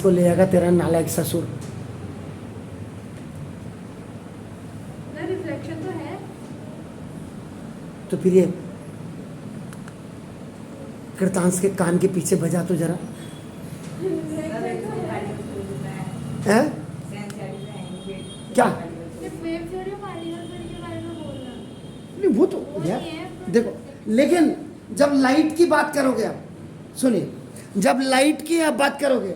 को ले आएगा तेरा नालायक ससुर। रिफ्लेक्शन तो है। तो फिर ये कृतांश के कान के पीछे बजा तो जरा है क्या? नहीं वो तो यार देखो, लेकिन जब लाइट की बात करोगे आप, सुनिए, जब लाइट की आप बात करोगे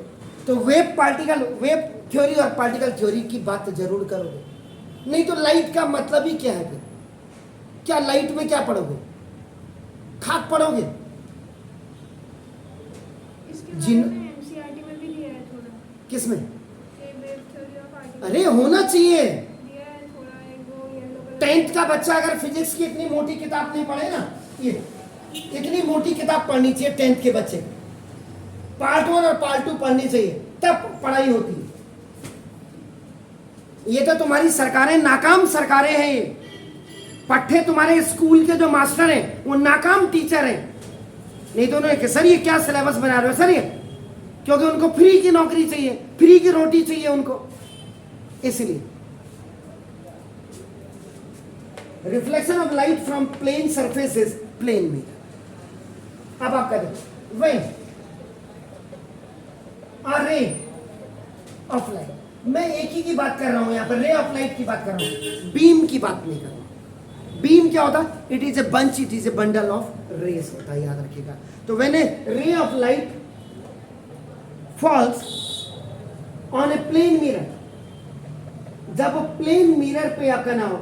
तो वेव पार्टिकल, वेव थ्योरी और पार्टिकल थ्योरी की बात जरूर करोगे, नहीं तो लाइट का मतलब ही क्या है फिर? क्या लाइट में क्या पढ़ोगे? खाक पढ़ोगे? जिन एनसीईआरटी में भी दिया है थोड़ा। किसमें? वेव थ्योरी ऑफ पार्टिकल अरे होना चाहिए। दिया है थोड़ा, एक वो येलो कलर। 10th का बच्चा अगर फिजिक्स की इतनी मोटी किताब नहीं पढ़े ना, ये इतनी मोटी किताब पढ़नी चाहिए 10th के बच्चे, पार्ट 1 और पार्ट 2 पढ़नी चाहिए, तब पढ़ाई होती है। ये तो तुम्हारी सरकारें नाकाम सरकारें हैं, ये पट्टे तुम्हारे स्कूल के जो मास्टर हैं वो नाकाम टीचर हैं। नहीं तो उन्होंने सर ये क्या सिलेबस बना रहे हो सर ये, क्योंकि उनको फ्री की नौकरी चाहिए, फ्री की रोटी चाहिए उनको, इसलिए। Reflection of light from plane surfaces, plane में। अब आप कहते when a ray of light, मैं एक ही की बात कर रहा हूं यहां पर, रे ऑफ लाइट की बात कर रहा हूं, बीम की बात नहीं कर रहा हूं। बीम क्या होता है? It is a bunch, it is a bundle of rays होता है, याद रखिएगा। तो when a ray of light falls on a plane mirror, जब प्लेन मिरर पे आपका नाम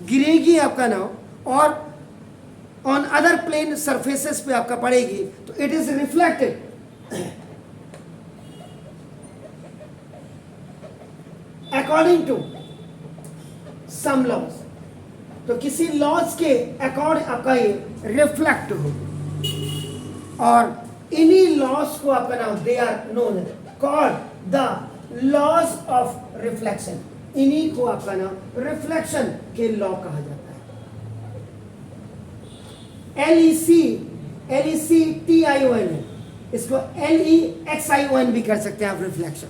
गिरेगी, आपका नाम, और ऑन अदर प्लेन सरफेसेस पे आपका पड़ेगी, तो it is reflected according to some laws. तो किसी लॉज के अकॉर्डिंग आपका ये रिफ्लेक्ट होगा, और इन्हीं लॉज को आपका नाम they are known called the laws of reflection. इन्हीं को आपका नाम रिफ्लेक्शन के लॉ कहा जाता है। LECTION, इसको LEXION भी कर सकते हैं आप, रिफ्लेक्शन,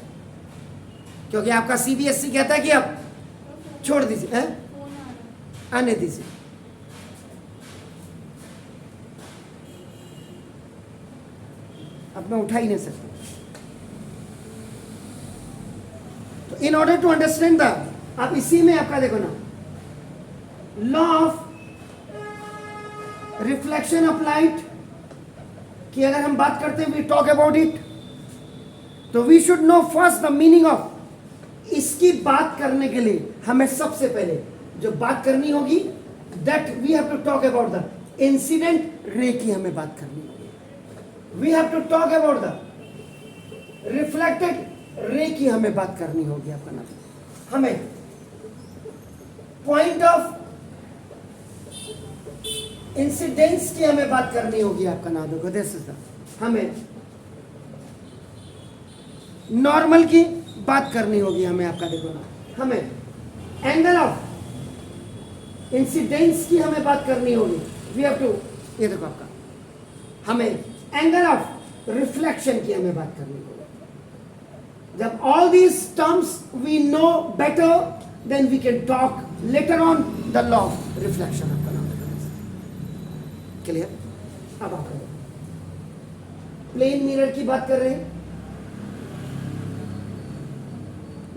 क्योंकि आपका CBSE कहता है कि आप छोड़ दीजिए, आने दीजिए। अब मैं उठा ही नहीं सकता। तो in order to understand the, आप इसी में आपका देखो ना, law of reflection of light की अगर हम बात करते हैं, वी टॉक अबाउट इट, तो we should know first the meaning of. इसकी बात करने के लिए हमें सबसे पहले जो बात करनी होगी, that we have to talk about the incident ray की हमें बात करनी होगी। We have to talk about the reflected ray की हमें बात करनी होगी। आपका नाम, हमें पॉइंट ऑफ इंसिडेंस की हमें बात करनी होगी। आपका नाम देखो, दिस इज द, हमें नॉर्मल की बात करनी होगी हमें। आपका देखो ना, हमें एंगल ऑफ इंसिडेंस की हमें बात करनी होगी। वी हैव टू, ये देखो आपका, हमें एंगल ऑफ रिफ्लेक्शन की हमें बात करनी होगी। जब all these terms we know better, then we can talk later on the law of reflection. आपका नाम क्लियर? अब आप प्लेन मिरर की बात कर रहे हैं।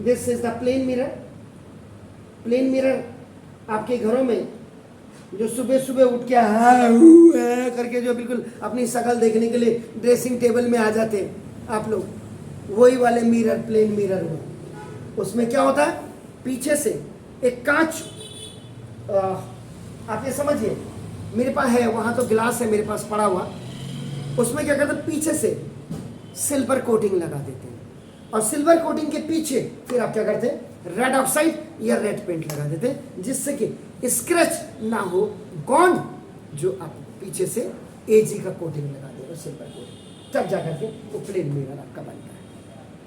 This is the plane mirror. Plane mirror आपके घरों में जो सुबह सुबह उठ के करके जो बिल्कुल अपनी शक्ल देखने के लिए ड्रेसिंग टेबल में आ जाते हैं आप लोग, वही वाले मिरर, प्लेन मिरर में, उसमें क्या होता है, पीछे से एक कांच, आप ये समझिए, मेरे पास है, वहां तो गिलास है मेरे पास पड़ा हुआ, उसमें क्या करते हैं, पीछे से सिल्वर कोटिंग लगा देते हैं, और सिल्वर कोटिंग के पीछे फिर आप क्या करते हैं, रेड ऑक्साइड या रेड पेंट लगा देते हैं, जिससे कि स्क्रैच ना हो, गॉन्ड जो आप पीछे से एजी का कोटिंग लगा दे रहे हो, सिल्वर कोटिंग, तब जाकर के वो प्लेन मिरर आपका बनता है।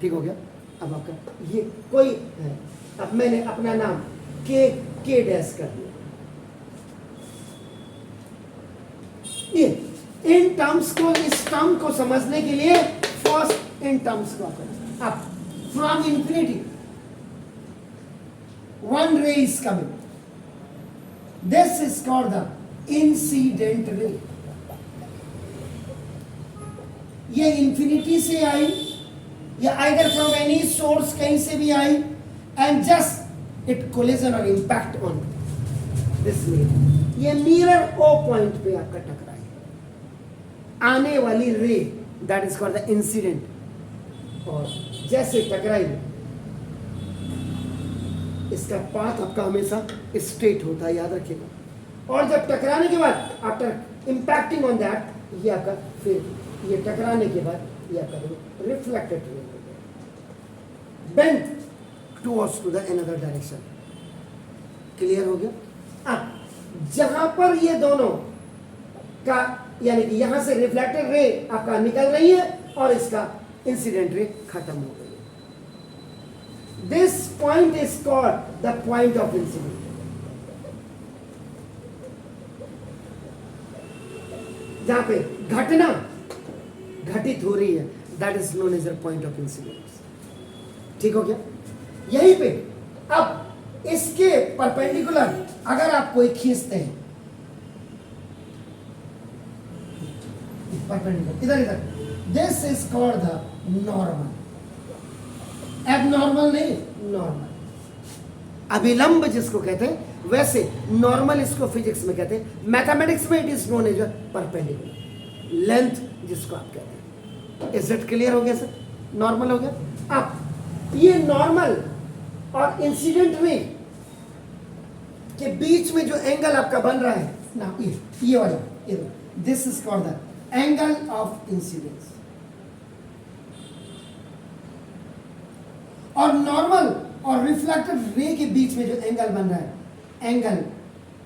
ठीक हो गया? अब आपका ये कोई है, अब मैंने अपना नाम के डैश कर दिया, ये इन टर्म्स को, इस टर्म को समझने के लिए फर्स्ट इन टर्म्स को आप from infinity. One ray is coming. This is called the incident ray. ये इंफिनिटी से आई या आइदर फ्रॉम एनी सोर्स कहीं से भी आई एंड जस्ट इट कोलिजन और इंपैक्ट ऑन दिस मिरर. ये मिरर ओ पॉइंट पे आपका टकराई, आने वाली रे that is called the incident. और जैसे टकराई इसका पाथ आपका हमेशा स्ट्रेट होता है, याद रखिएगा. और जब टकराने के बाद आफ्टर इंपैक्टिंग ऑन दैट ये आपका फिर ये टकराने के बाद ये आपका रिफ्लेक्टेड रे हो गया, bent towards to the another direction. Clear हो गया. अब जहां पर ये दोनों का यानी कि यहां से रिफ्लेक्टेड रे आपका निकल रही है और इसका इंसिडेंट रे खत्म हो गई है. This point is called the point of incident. जहां पे घटना घटित हो रही है that is known as the point of incident. ठीक हो गया. यहीं पे अब इसके परपेंडिकुलर अगर आप कोई खींचते हैं परपेंडिकुलर इधर इधर, this is called the normal. Abnormal नहीं, नॉर्मल. अभिलंब जिसको कहते हैं वैसे नॉर्मल इसको फिजिक्स में कहते हैं. मैथमेटिक्स में it is known as perpendicular. Length जिसको आप कहते हैं. इज इट क्लियर हो गया सर? नॉर्मल हो गया. अब ये नॉर्मल और इंसिडेंट रे के बीच में जो एंगल आपका बन रहा है ना, ये वाला, this is called the angle of incidence. और नॉर्मल और रिफ्लेक्टेड रे के बीच में जो एंगल बन रहा है, angle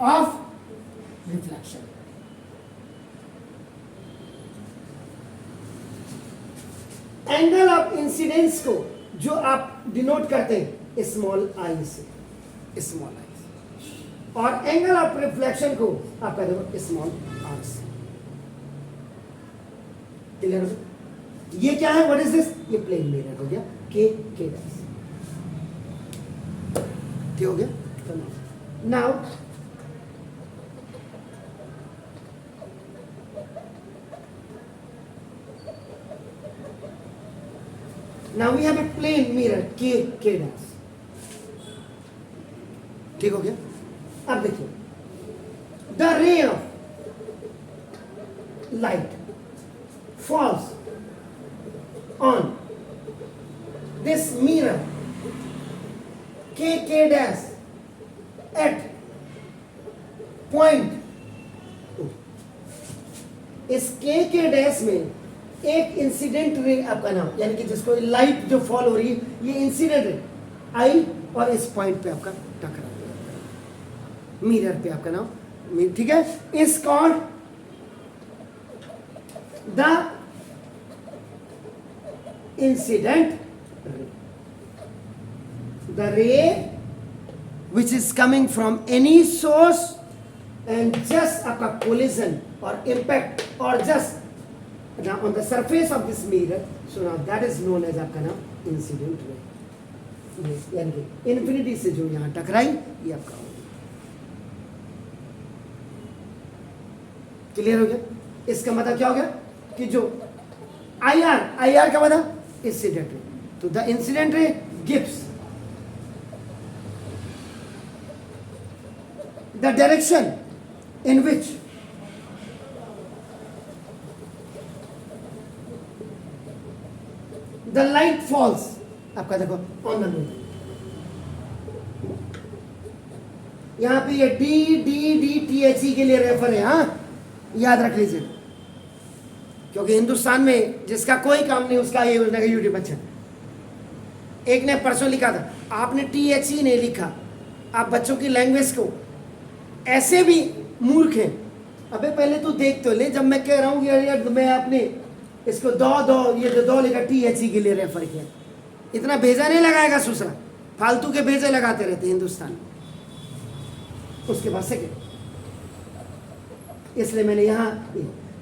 of reflection. Angle of incidence को जो आप डिनोट करते हैं स्मॉल आई से, स्मॉल आई से, और एंगल ऑफ रिफ्लेक्शन को आप कहते हो स्मॉल आर से. क्लियर हो? ये क्या है? What is this? ये प्लेन मिरर हो गया. के डैश. ठीक हो गया. Now now we have a plane mirror k dash. ठीक हो गया. अब देखिए the ray of light falls on this mirror k dash at point. इस k dash में एक इंसिडेंट रे आपका नाम, यानी कि जिसको लाइट जो फॉल हो रही है ये इंसिडेंट रे आई और इस पॉइंट पे आपका टकरा मिरर पे आपका नाम. ठीक है. Is called the incident ray. The रे which is coming from any source and just आपका कोलिजन और इम्पैक्ट और just now on the surface of this mirror, so now that is known as आपका नाम इंसिडेंट रे. यानी कि infinity से जो यहाँ टकराई ये आपका हो गया. क्लियर हो गया. इसका मतलब क्या हो गया कि जो आई आर का मतलब इंसिडेंट रे. तो द इंसिडेंट रे gives the direction in which the light falls. आपका देखो on the mirror. यहां पे ये DDDTHE के लिए रेफर है. हाँ, याद रख लीजिए, क्योंकि हिंदुस्तान में जिसका कोई काम नहीं उसका ये योजना का यूट्यूब अच्छा. एक ने परसों लिखा था, आपने THE नहीं लिखा. आप बच्चों की लैंग्वेज को ऐसे भी मूर्ख हैं. अबे पहले तू देख तो ले. जब मैं कह रहा हूँ यार मैं आपने इसको दो ये जो दो लिखा THE के लिए रेफर किया. इतना भेजा नहीं लगाएगा सुसरा. फालतू के भेजे लगाते रहते हिंदुस्तान. उसके बाद सेकेंड, इसलिए मैंने यहां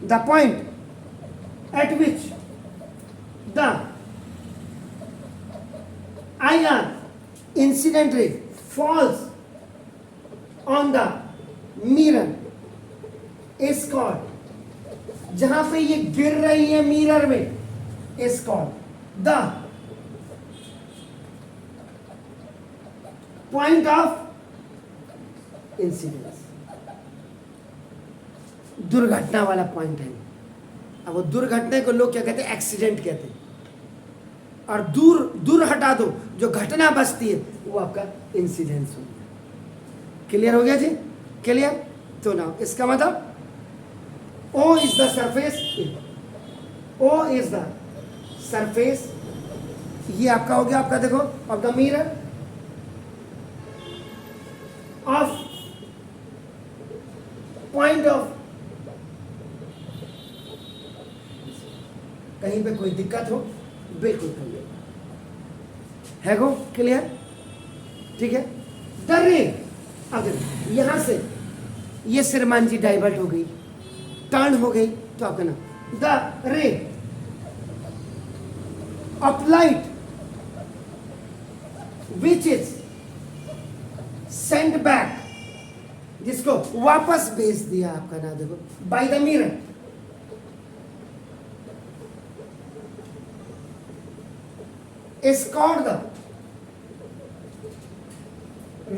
the point eight which the IR incident ray falls on the mirror is called, जहां पे ये गिर रही है मिरर में, is called the point of incidence, दुर्घटना वाला पॉइंट है। अब वो दुर्घटना को लोग क्या कहते हैं, एक्सीडेंट कहते हैं, और दूर दूर हटा दो, जो घटना बचती है वो आपका इंसिडेंस हो गया। क्लियर हो गया जी? क्लियर? तो ना इसका मतलब O is the surface, O is the surface, ये आपका हो गया, आपका देखो, of the mirror of point of, कहीं पे कोई दिक्कत हो बिल्कुल कहिए, है गो? क्लियर? ठीक है। द रे, अगर यहां से ये श्रीमान जी डाइवर्ट हो गई, टर्न हो गई, तो आपका ना द रे of light which is send back, जिसको वापस भेज दिया आपका ना, देखो, by the mirror, is called the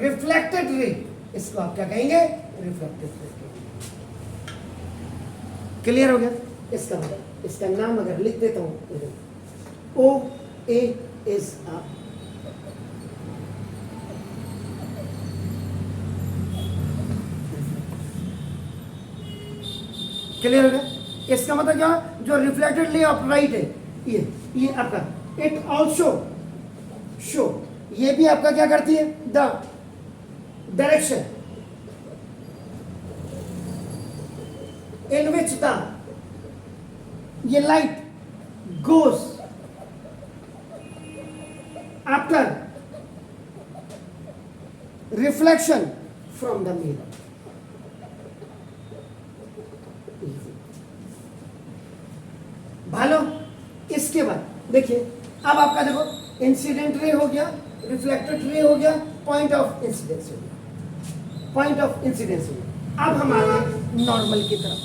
reflected ray, इसको आप क्या कहेंगे? Reflected ray. क्लियर हो गया? इसका मतलब, इसका नाम अगर लिख देता हूं, O A is a clear हो गया? इसका मतलब क्या? जो रिफ्लेक्टेड रे ऑफ लाइट है, ये आपका इट ऑल्सो शो, ये भी आपका क्या करती है? The direction in which the, ये light goes after reflection from the mirror. भालो, इसके बाद देखिए, अब आपका देखो, इंसिडेंट रे हो गया, रिफ्लेक्टेड रे हो गया, पॉइंट ऑफ इंसिडेंस हो गया, पॉइंट ऑफ इंसिडेंस हो गया। अब हम आ गए नॉर्मल की तरफ।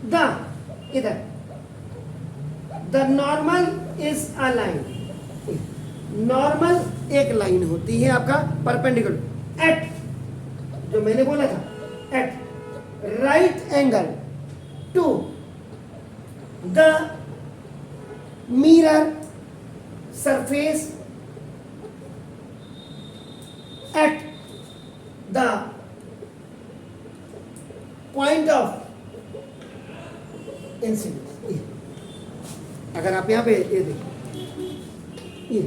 द, इधर, the normal is a line, normal एक लाइन होती है आपका परपेंडिकुलर एट, जो मैंने बोला था, at right angle to the mirror surface at the point of incidence। अगर आप यहाँ पे ये देखिए,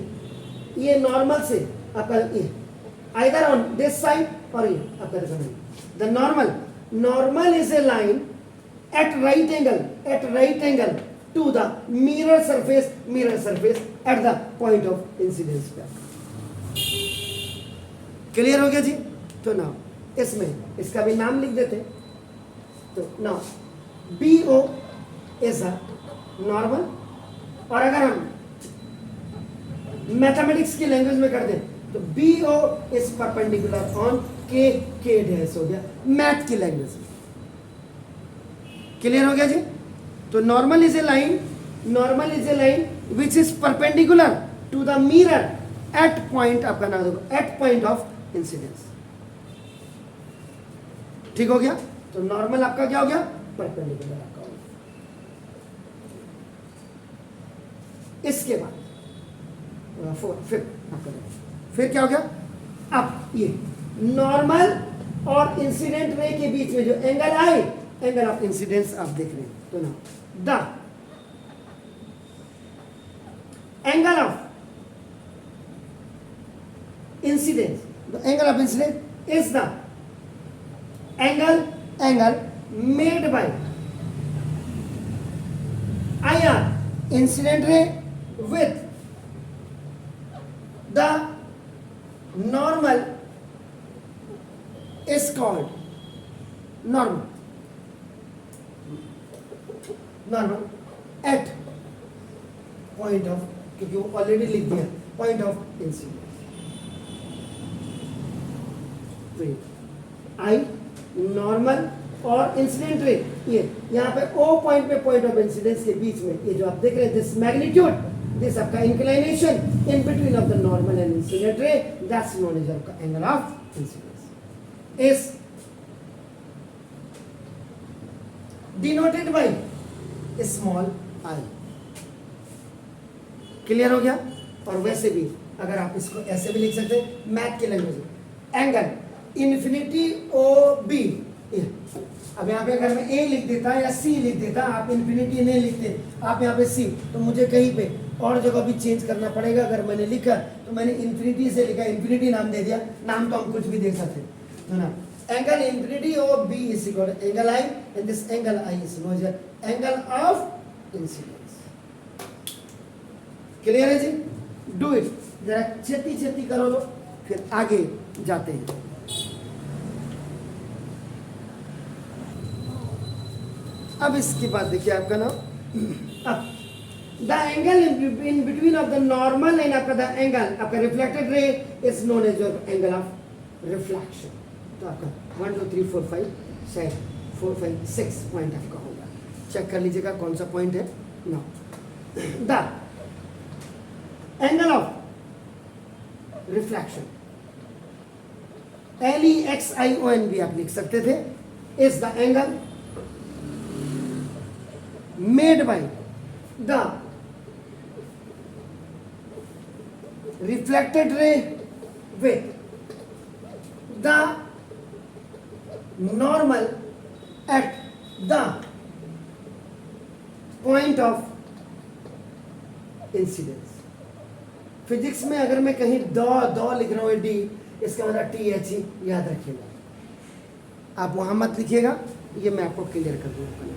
ये नॉर्मल से आपका ये आइदर ऑन दिस साइड और ये आपका देखो, the normal is a line at right angle to the mirror surface at the point of incidence पे। क्लियर हो गया जी? तो नाउ इसमें इसका भी नाम लिख देते, तो now BO is a normal, और अगर हम मैथमेटिक्स की लैंग्वेज में कर दें तो BO is perpendicular on K dash हो गया मैथ की लैंग्वेज में। क्लियर हो गया जी? तो normal is a line which is perpendicular to the mirror at point, आपका नाम देखो, एट पॉइंट ऑफ इंसिडेंस। ठीक हो गया? तो नॉर्मल आपका क्या हो गया? परपेंडिकुलर आपका हो गया। इसके बाद फिर क्या हो गया? अब ये नॉर्मल और इंसिडेंट रे के बीच में जो एंगल आए, एंगल ऑफ इंसिडेंस आप देख रहे हैं, तो ना the angle of incidence, the angle of incidence is the angle made by IR incident ray with the normal is called normal at point of क्योंकि वो ऑलरेडी लिख दिया point of incidence. I normal और incident ray, ये यहाँ पे O point पे point of incidence के बीच में ये जो आप देख रहे हैं दिस मैग्नीट्यूड, दिस आपका inclination in between of the normal and incident ray, that's known as आपका angle of incidence, is denoted by small i. Clear हो गया? और वैसे भी अगर आप इसको ऐसे भी लिख सकते हैं मैथ के लैंग्वेज में, एंगल इन्फिनिटी ओ बी। अब यहाँ पे अगर मैं ए लिख देता या सी लिख देता, आप इन्फिनिटी नहीं लिखते, आप यहाँ पे सी, तो मुझे कहीं पे और जगह भी चेंज करना पड़ेगा। अगर मैंने लिखा तो मैंने इन्फिनिटी से लिखा, इन्फिनिटी नाम दे दिया, नाम तो हम कुछ भी दे सकते हैं ना। Angle infinity O B is equal to angle I, and this angle I is known as angle of incidence. Clear है जी? डू इट, जरा छेती छेती करो लो, फिर आगे जाते हैं। अब इसके बाद देखिए आपका ना, अब the angle in between of the normal and आपका द एंगल आपका reflected ray is known as angle of reflection. तो आपका 1 2 3 4 5 शायद 4 5 6 पॉइंट आपका होगा, चेक कर लीजिएगा कौन सा पॉइंट है ना। The angle of reflection, LEXION भी आप लिख सकते थे, is the angle made by the reflected ray with the normal at the point of incidence। Physics में अगर मैं कहीं दो लिख रहा हूँ डी, इसका मतलब THE याद रखिएगा, आप वहां मत लिखिएगा, ये मैं आपको क्लियर कर दूंगा।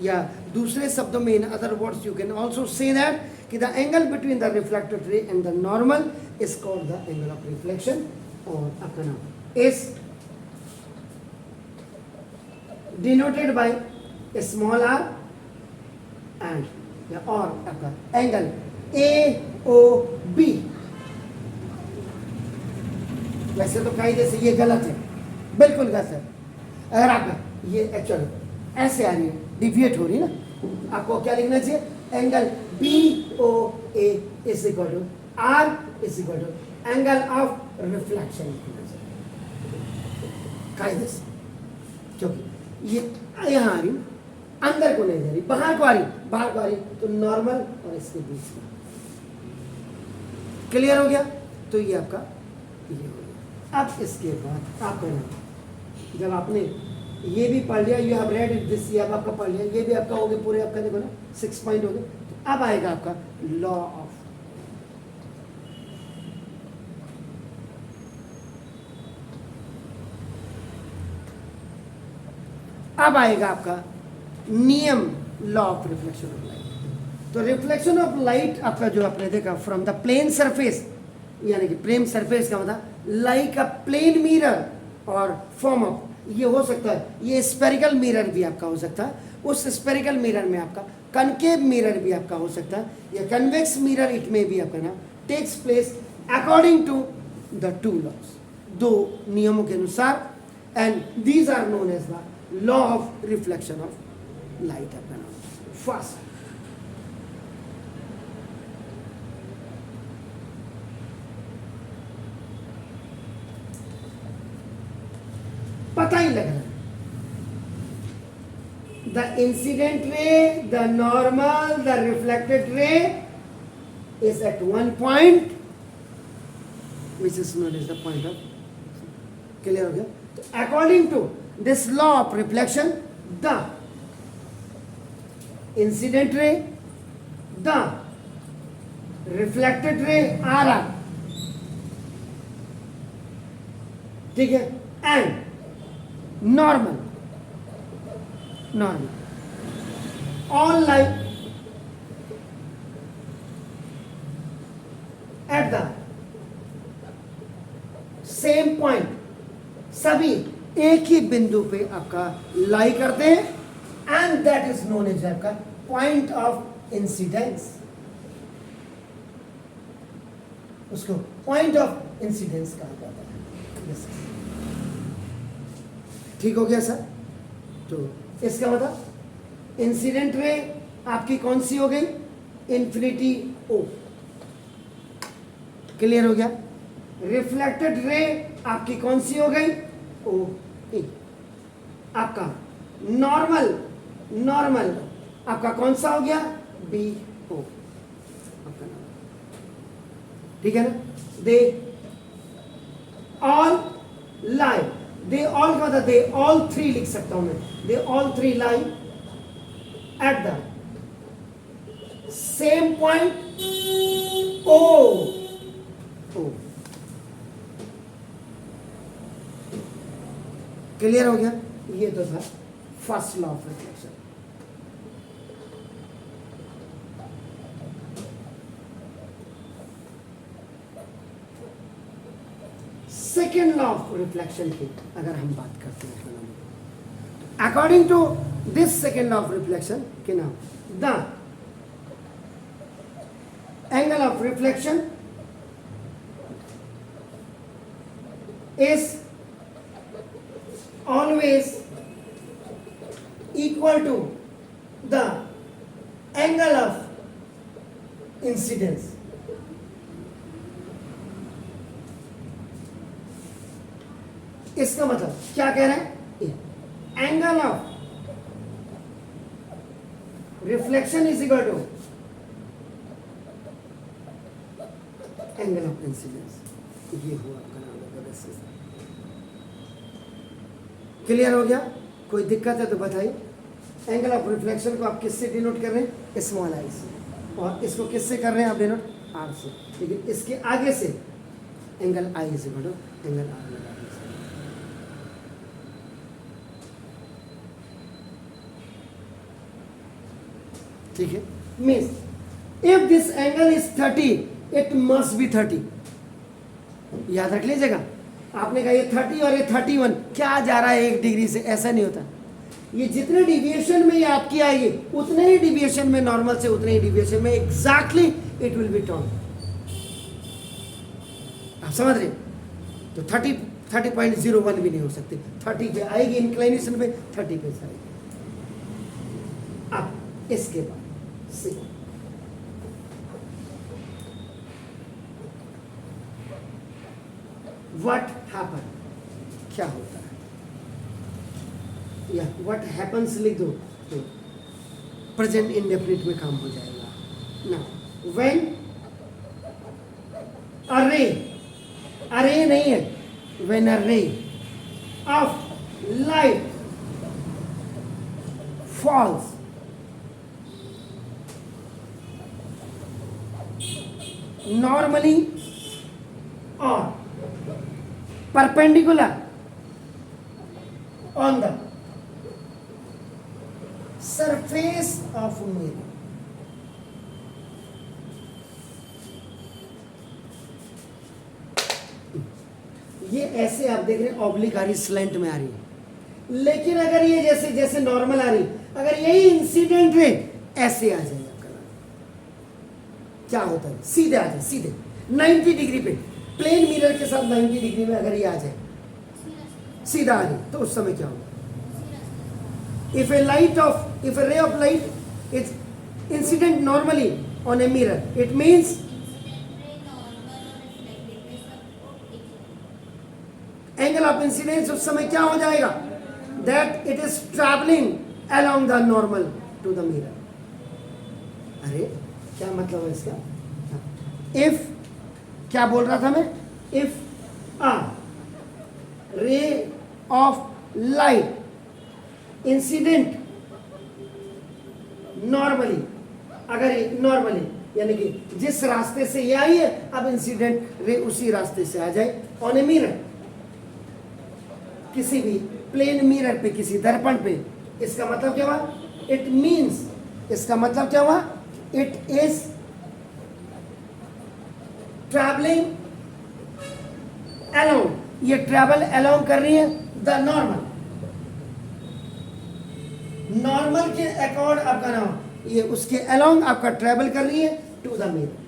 या दूसरे शब्दों में, in other words you can also say that कि the angle between the reflected ray and the normal is called the angle of reflection, और आपका नाम is denoted by small r and और आपका एंगल AOB। वैसे तो कायदे से ये गलत है, बिल्कुल गलत है। अगर आपका ये एक्चुअल ऐसे आ रही है, डिविएट हो रही है ना, आपको क्या लिखना चाहिए? Angle BOA is equal to R is equal to angle of reflection लिखना चाहिए कायदे से, क्योंकि ये यहाँ आ रही, अंदर को नहीं जा रही, बाहर को आ रही, बाहर को आ रही, तो नॉर्मल और इसके बीच में। क्लियर हो गया? तो ये आपका ये हो गया। अब इसके बाद आपका जब आपने ये भी पढ़ लिया, यू हैव रेड दिस, ये अब आपका पढ़ लिया, ये भी आपका हो गया पूरे, आपका देखो ना 6 पॉइंट हो गए। तो अब आएगा आपका लॉ ऑफ, अब आएगा आपका नियम, law of reflection of light. तो रिफ्लेक्शन ऑफ लाइट आपका जो आपने देखा फ्रॉम द प्लेन सरफेस, यानी कि प्लेन सरफेस का मतलब लाइक अ प्लेन मिरर और फॉर्म ऑफ, ये हो सकता है, ये स्पेरिकल मिरर भी आपका हो सकता है, उस स्पेरिकल मिरर में आपका कनकेव मिरर भी आपका हो सकता है, या कन्वेक्स मिरर इट में भी आपका ना takes place according to the 2 laws, 2 नियमों के अनुसार, and these are known as the law of reflection of light आपका नाम। फर्स्ट, पता ही लग रहा है, the incident ray, the normal, the reflected ray is at one point which is known as the point of, clear हो गया? तो according to this law of reflection, the incident ray, the reflected ray are, ठीक है, and normal all lie at the same point, सभी एक ही बिंदु पे आपका लाई करते हैं, and that is known as आपका पॉइंट ऑफ इंसिडेंस। उसको पॉइंट ऑफ इंसिडेंस कहा जाता है। Yes. ठीक हो गया सर? तो इसका मतलब इंसिडेंट रे आपकी कौन सी हो गई? इन्फिनिटी ओ। क्लियर हो गया? रिफ्लेक्टेड रे आपकी कौन सी हो गई? ओ ए। आपका नॉर्मल आपका कौन सा हो गया? B O. आपका नाम ठीक है ना? They all lie, they all का मतलब दे ऑल थ्री लिख सकता हूं मैं, they all three lie at the same point O. O clear हो गया? ये तो था first law of reflection. Second law of reflection की अगर हम बात करते हैं according to this second law of reflection के नाम the angle of reflection is always equal to the angle of incidence. इसका मतलब क्या कह रहे हैं? Angle of reflection is equal to angle of incidence. ये हुआ आपका नाम। क्लियर हो गया? कोई दिक्कत है तो बताइए। एंगल ऑफ रिफ्लेक्शन को आप किससे डिनोट कर रहे हैं? स्मॉल आई से। और इसको किससे कर रहे हैं आप डिनोट? आर से। लेकिन इसके आगे से angle I is equal to angle R लगा दीजिए। ठीक है? Means if this angle is 30 it must be 30। याद रख लीजिएगा। आपने कहा ये 30 और ये 31 क्या जा रहा है 1 डिग्री से? ऐसा नहीं होता। ये जितने डिविएशन में ये आपकी आएगी उतने ही डिविएशन में नॉर्मल से उतने ही डिविएशन में exactly it will be turn. आप समझ रहे? तो 30.01 भी नहीं हो सकती। 30 पे आएगी इंक्लाइनेशन पे, 30 पे आएगी। अब इसके बाद सी व्हाट हैपन, क्या होता है, या व्हाट हैपन्स लिख दो तो प्रेजेंट इंडेफिनिट में काम हो जाएगा ना। व्हेन अरे नहीं है, when a ray of light false normally और perpendicular on the surface of mirror. ये ऐसे आप देख रहे हैं ऑब्लिक आ रही, स्लैंट में आ रही है। लेकिन अगर ये जैसे जैसे नॉर्मल आ रही, अगर यही इंसिडेंट रे ऐसे आ जाए आपका, क्या होता है? सीधे आ जाए, सीधे 90 डिग्री पे, प्लेन मिरर के साथ 90 डिग्री में अगर ये आ जाए, सीधा आ रही, तो उस समय क्या होगा? if a ray of light is incident normally on a mirror, it means angle of incidence उस समय क्या हो जाएगा? that it is traveling along the normal to the mirror. अरे क्या मतलब है इसका? if क्या बोल रहा था मैं? if a ray of light incident normally, अगर नॉर्मली यानी कि जिस रास्ते से ये आई है, अब इंसिडेंट रे उसी रास्ते से आ जाए ऑन ए मिरर, किसी भी प्लेन मिरर पे, किसी दर्पण पे, इसका मतलब क्या हुआ? इट मीन्स, इसका मतलब क्या हुआ? इट इज ट्रैवलिंग अलोंग, ये ट्रैवल अलोंग कर रही है द नॉर्मल के अकॉर्ड आपका नाम, ये उसके अलोंग आपका ट्रैवल कर रही है टू द मिरर।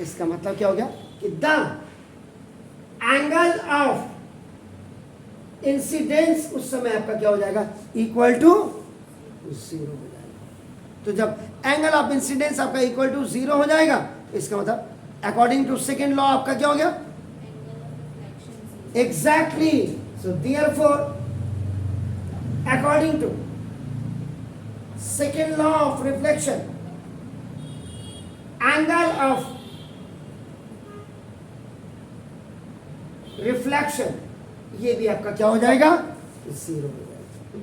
इसका मतलब क्या हो गया कि द एंगल ऑफ इंसिडेंस उस समय आपका क्या हो जाएगा, इक्वल टू 0 हो जाएगा। तो जब एंगल ऑफ इंसिडेंस आपका इक्वल टू 0 हो जाएगा, इसका मतलब अकॉर्डिंग टू सेकेंड लॉ आपका क्या हो गया, exactly. So therefore according to second law of reflection, angle of reflection ये भी आपका क्या हो जाएगा, 0 हो जाएगा।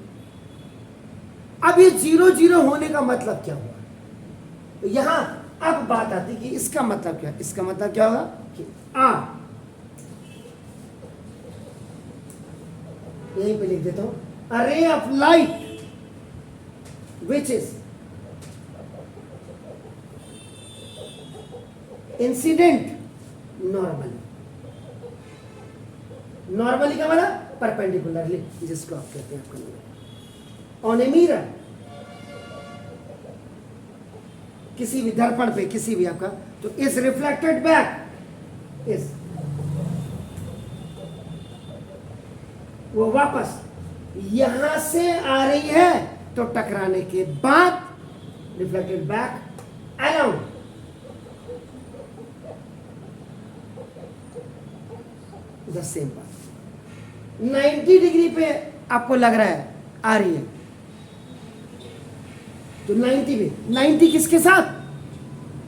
अब ये 0 0 होने का मतलब क्या हुआ, तो यहां अब बात आती कि इसका मतलब क्या, इसका मतलब क्या होगा कि यहीं पे लिख देता हूं, a ray of light which is incident normally, normally का मतलब परपेंडिकुलरली, जिसको आप कहते हैं आपका ऑन ए मिरर, किसी भी दर्पण पे, किसी भी आपका, तो इज रिफ्लेक्टेड बैक, इज वो वापस यहां से आ रही है, तो टकराने के बाद reflected back around the same path. 90 degree पे आपको लग रहा है आ रही है, तो 90 पे, 90 किसके साथ,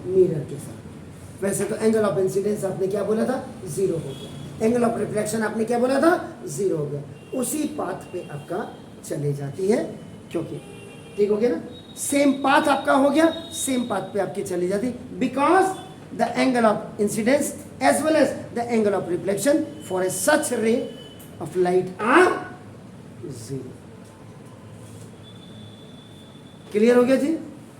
मिरर के साथ। वैसे तो एंगल ऑफ इंसिडेंस आपने क्या बोला था, 0 हो गया, एंगल ऑफ रिफ्लेक्शन आपने क्या बोला था, 0 हो गया, उसी पाथ पे आपका चले जाती है, क्योंकि ठीक हो गया ना, सेम पाथ आपका हो गया, सेम पाथ पे आपकी चली जाती, because the angle of incidence as well as the angle of reflection for a such ray of light are 0. Clear हो गया जी?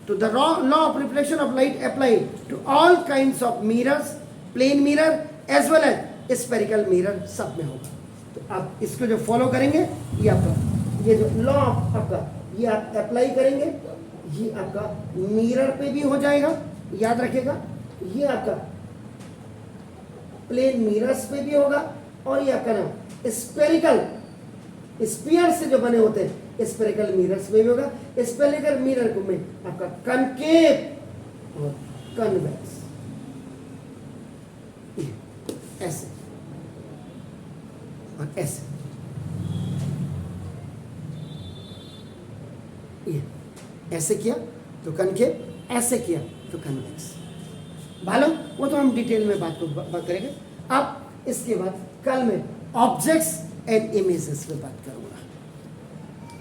तो the law of reflection of light apply to all kinds of mirrors, plane mirror as well as spherical mirror, सब में होगा। तो आप इसको जो फॉलो करेंगे, ये आपका ये जो लॉ आपका ये आप अप्लाई करेंगे, ये आपका मिरर पे भी हो जाएगा, याद रखिएगा, ये आपका प्लेन मिरर्स पे भी होगा, और ये आपका ना स्पेरिकल स्फीयर से जो बने होते हैं स्पेरिकल मिरर्स में भी होगा। स्पेरिकल मिरर को में आपका कनकेव और कन्वेक्स, ऐसे और ऐसे, ये ऐसे किया तो कनकेव, ऐसे किया तो कन्वेक्स। मालूम, वो तो हम डिटेल में बात करेंगे। अब इसके बाद कल मैं ऑब्जेक्ट्स एंड इमेजेस पे बात करूंगा,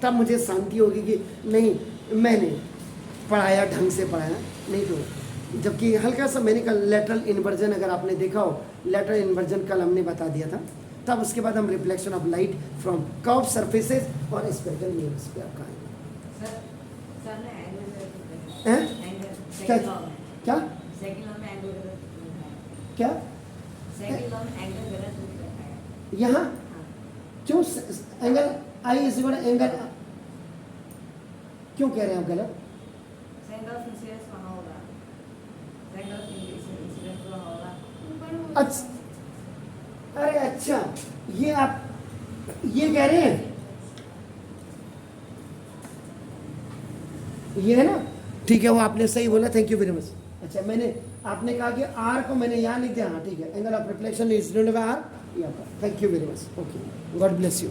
तब मुझे शांति होगी कि नहीं मैंने पढ़ाया, ढंग से पढ़ाया, नहीं तो जबकि हल्का सा मैंने कल लेटरल इन्वर्जन, अगर आपने देखा हो लेटरल इन्वर्जन कल हमने बता दिया था, तब उसके बाद हम reflection of light from curve surfaces और स्पेरिकल मिरर्स पे आपका आएगा। क्या क्या यहाँ क्यों angle I is equal angle, क्यों कह रहे हैं आप गलत? अच्छा, अरे अच्छा, ये आप ये कह रहे हैं, ये है ना, ठीक है, वो आपने सही बोला, थैंक यू वेरी मच। अच्छा, मैंने आपने कहा कि आर को मैंने यहाँ लिख दिया, हाँ ठीक है, angle of reflection is R, thank you very much, okay, God bless you.